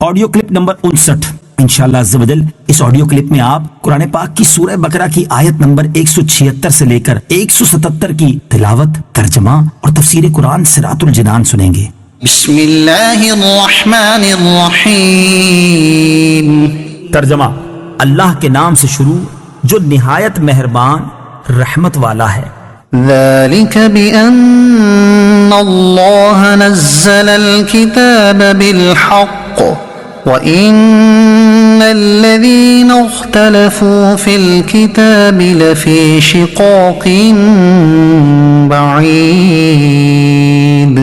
Audio clip number 59 انشاءاللہ عز و جل۔ اس آڈیو کلپ میں آپ قرآن پاک کی سورہ بقرہ کی آیت نمبر 176 سے لے کر 177 کی تلاوت، ترجمہ اور تفسیر قرآن صراط الجنان سنیں گے۔ بسم اللہ الرحمن الرحیم۔ ترجمہ: اللہ کے نام سے شروع جو نہایت مہربان رحمت والا ہے۔ ذلك بأن الله نزل الكتاب بالحق وإن الذين اختلفوا في الكتاب لفي شقاق بعيد۔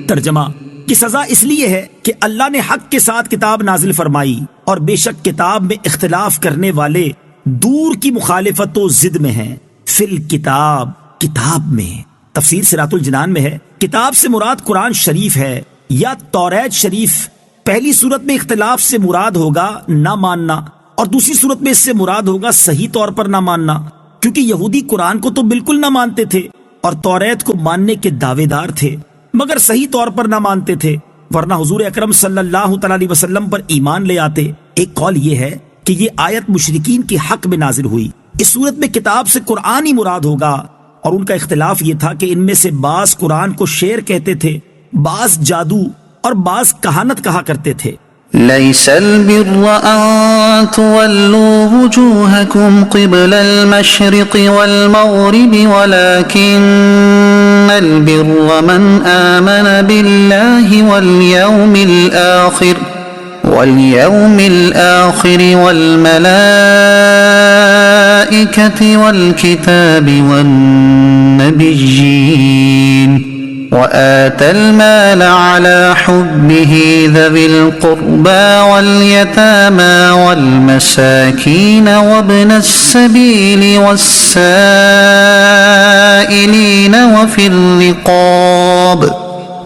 ترجمہ: کی سزا اس لیے ہے کہ اللہ نے حق کے ساتھ کتاب نازل فرمائی اور بے شک کتاب میں اختلاف کرنے والے دور کی مخالفت و ضد میں ہیں۔ فی الکتاب، کتاب میں۔ تفسیر صراط الجنان میں ہے کتاب سے مراد قرآن شریف ہے یا توریت شریف۔ پہلی صورت میں اختلاف سے مراد ہوگا نہ ماننا، اور دوسری صورت میں اس سے مراد ہوگا صحیح طور پر نہ ماننا، کیونکہ یہودی قرآن کو تو بالکل نہ مانتے تھے اور توریت کو ماننے کے دعوے دار تھے، مگر صحیح طور پر نہ مانتے تھے، ورنہ حضور اکرم صلی اللہ تعالی علیہ وسلم پر ایمان لے آتے۔ ایک قول یہ ہے کہ یہ آیت مشرکین کے حق میں نازل ہوئی۔ اس صورت میں کتاب سے قرآن ہی مراد ہوگا، اور ان کا اختلاف یہ تھا کہ ان میں سے بعض قرآن کو شعر کہتے تھے، بعض جادو اور بعض کہانت کہا کرتے تھے۔ ليس البر أن تولوا وجوهكم قبل المشرق والمغرب ولكن البر من آمن بالله واليوم الآخر والملائكة والكتاب والنبيين وآتى المال على حبه ذوي القربى واليتامى والمساكين وابن السبيل والسائلين وفي الرقاب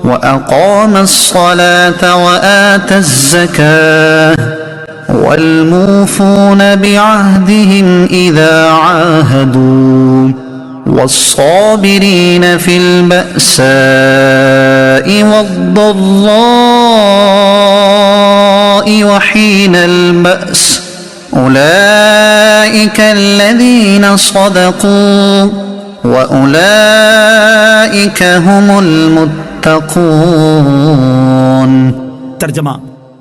وأقام الصلاة وآتى الزكاة والموفون بعهدهم إذا عاهدوا والصابرين في البأساء والضراء وحين البأس أولئك الذين صدقوا وأولئك هم المتقون۔ ترجمہ: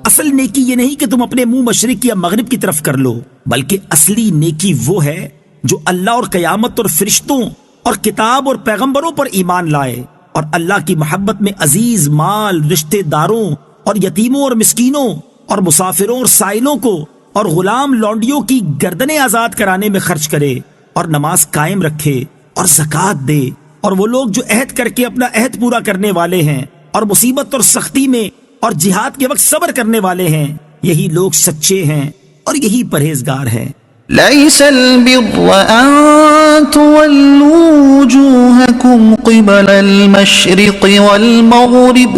اصل نیکی یہ نہیں کہ تم اپنے منہ مشرق یا مغرب کی طرف کر لو، بلکہ اصلی نیکی وہ ہے جو اللہ اور قیامت اور فرشتوں اور کتاب اور پیغمبروں پر ایمان لائے اور اللہ کی محبت میں عزیز مال رشتہ داروں اور یتیموں اور مسکینوں اور مسافروں اور سائلوں کو اور غلام لونڈیوں کی گردنیں آزاد کرانے میں خرچ کرے اور نماز قائم رکھے اور زکوٰۃ دے، اور وہ لوگ جو عہد کر کے اپنا عہد پورا کرنے والے ہیں اور مصیبت اور سختی میں اور جہاد کے وقت صبر کرنے والے ہیں، یہی لوگ سچے ہیں اور یہی پرہیزگار ہیں۔ ليس البر أن تولوا وجوهكم قبل المشرق والمغرب۔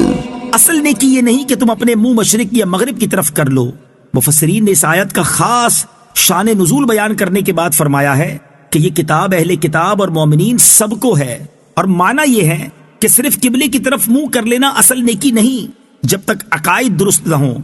اصل نیکی یہ نہیں کہ تم اپنے منہ مشرق یا مغرب کی طرف کر لو۔ مفسرین نے اس آیت کا خاص شان نزول بیان کرنے کے بعد فرمایا ہے کہ یہ کتاب اہل کتاب اور مومنین سب کو ہے، اور معنی یہ ہے کہ صرف قبلے کی طرف منہ کر لینا اصل نیکی نہیں جب تک عقائد درست نہ ہوں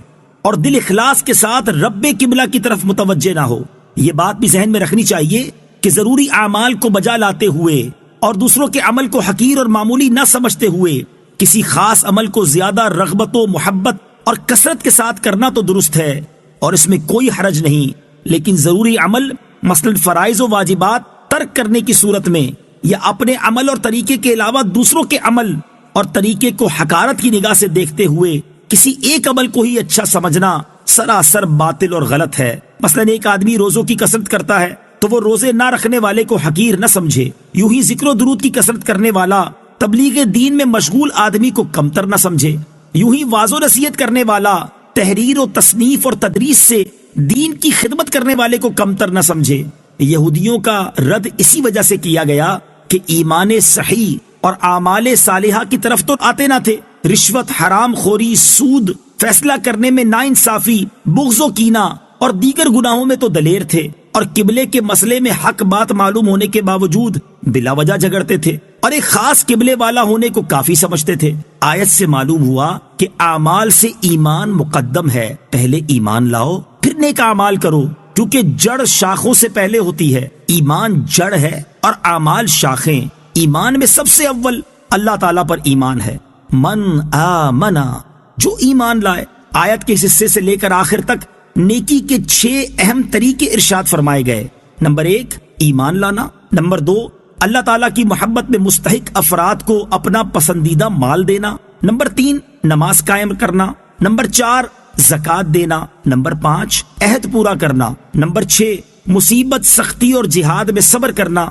اور دل اخلاص کے ساتھ رب قبلہ کی طرف متوجہ نہ ہو۔ یہ بات بھی ذہن میں رکھنی چاہیے کہ ضروری اعمال کو بجا لاتے ہوئے اور دوسروں کے عمل کو حقیر اور معمولی نہ سمجھتے ہوئے کسی خاص عمل کو زیادہ رغبت و محبت اور کثرت کے ساتھ کرنا تو درست ہے اور اس میں کوئی حرج نہیں، لیکن ضروری عمل مثلا فرائض و واجبات ترک کرنے کی صورت میں یا اپنے عمل اور طریقے کے علاوہ دوسروں کے عمل اور طریقے کو حقارت کی نگاہ سے دیکھتے ہوئے کسی ایک عمل کو ہی اچھا سمجھنا سراسر باطل اور غلط ہے۔ مثلا ایک آدمی روزوں کی کثرت کرتا ہے تو وہ روزے نہ رکھنے والے کو حقیر نہ سمجھے، یوں ہی ذکر و درود کی کثرت کرنے والا تبلیغ دین میں مشغول آدمی کو کمتر نہ سمجھے، یوں ہی واعظ و نصیحت کرنے والا تحریر و تصنیف اور تدریس سے دین کی خدمت کرنے والے کو کمتر نہ سمجھے۔ یہودیوں کا رد اسی وجہ سے کیا گیا کہ ایمان صحیح اور اعمال صالحہ کی طرف تو آتے نہ تھے، رشوت، حرام خوری، سود، فیصلہ کرنے میں ناانصافی، بغض و کینہ اور دیگر گناہوں میں تو دلیر تھے، اور قبلے کے مسئلے میں حق بات معلوم ہونے کے باوجود بلا وجہ جھگڑتے تھے اور ایک خاص قبلے والا ہونے کو کافی سمجھتے تھے۔ آیت سے معلوم ہوا کہ اعمال سے ایمان مقدم ہے، پہلے ایمان لاؤ پھر نیک اعمال کرو، کیونکہ جڑ شاخوں سے پہلے ہوتی ہے۔ ایمان جڑ ہے اور اعمال شاخیں۔ ایمان میں سب سے اول اللہ تعالیٰ پر ایمان ہے۔ من آمنا، جو ایمان لائے۔ آیت کے اس حصے سے لے کر آخر تک نیکی کے 6 اہم طریقے ارشاد فرمائے گئے۔ نمبر 1 ایمان لانا، نمبر 2 اللہ تعالیٰ کی محبت میں مستحق افراد کو اپنا پسندیدہ مال دینا، نمبر 3 نماز قائم کرنا، نمبر 4 زکوٰۃ دینا، نمبر 5 عہد پورا کرنا، نمبر 6 مصیبت سختی اور جہاد میں صبر کرنا،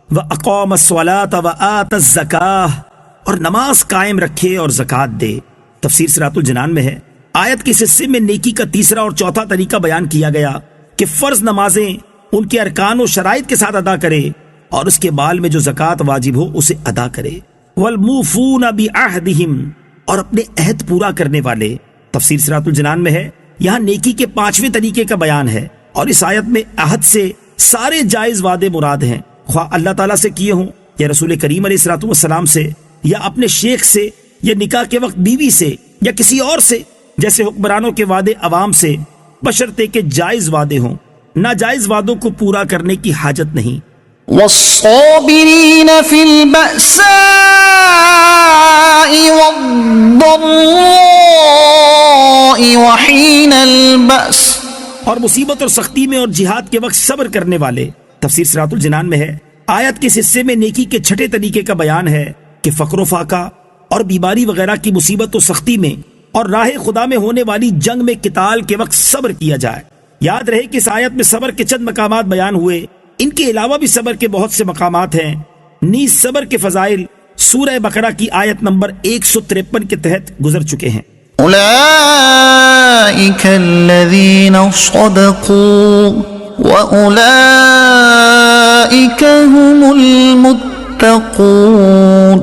وَأَقَامَ الصَّلَاةَ وَآتَ الزَّكَاةَ، اور نماز قائم رکھے اور زکوٰۃ دے۔ تفسیر صراط الجنان میں ہے، آیت کے اس حصے میں نیکی کا تیسرا اور چوتھا طریقہ بیان کیا گیا کہ فرض نمازیں ان کے ارکان و شرائط کے ساتھ ادا کرے اور اس کے بال میں جو زکوٰۃ واجب ہو اسے ادا کرے۔ وَالْمُوفُونَ بِعَهْدِهِمْ، اور اپنے عہد پورا کرنے والے۔ تفسیر صراط الجنان میں ہے، یہاں نیکی کے 5ویں طریقے کا بیان ہے، اور اس آیت میں عہد سے سارے جائز وعدے مراد ہیں، خواہ اللہ تعالیٰ سے کیے ہوں یا رسول کریم علیہ الصلوۃ والسلام سے یا اپنے شیخ سے یا نکاح کے وقت بیوی سے یا کسی اور سے، جیسے حکمرانوں کے وعدے عوام سے، بشرطے کہ جائز وعدے ہوں۔ ناجائز وعدوں کو پورا کرنے کی حاجت نہیں۔ والصابرین فی البأساء والضراء وحین البأس، اور مصیبت اور سختی میں اور جہاد کے وقت صبر کرنے والے۔ تفسیر صراط الجنان میں ہے، آیت کے اس حصے میں نیکی کے 6 طریقے کا بیان ہے کہ فقر و فاقہ اور بیماری وغیرہ کی مصیبت و سختی میں اور راہ خدا میں ہونے والی جنگ میں قتال کے وقت صبر کیا جائے۔ یاد رہے کہ اس آیت میں صبر کے چند مقامات بیان ہوئے، ان کے علاوہ بھی صبر کے بہت سے مقامات ہیں۔ نیز صبر کے فضائل سورہ بقرہ کی آیت نمبر 153 کے تحت گزر چکے ہیں۔ اولئک الذین صدقوا واولئک هم المتقون،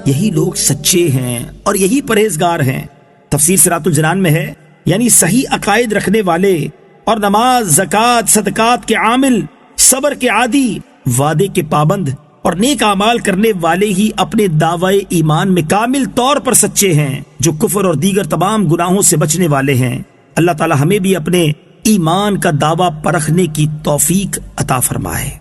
یہی لوگ سچے ہیں اور یہی پرہیزگار ہیں۔ تفسیر صراط الجنان میں ہے، یعنی صحیح عقائد رکھنے والے اور نماز، زکوٰۃ، صدقات کے عامل، صبر کے عادی، وعدے کے پابند اور نیک اعمال کرنے والے ہی اپنے دعوی ایمان میں کامل طور پر سچے ہیں، جو کفر اور دیگر تمام گناہوں سے بچنے والے ہیں۔ اللہ تعالی ہمیں بھی اپنے ایمان کا دعویٰ پرکھنے کی توفیق عطا فرمائے۔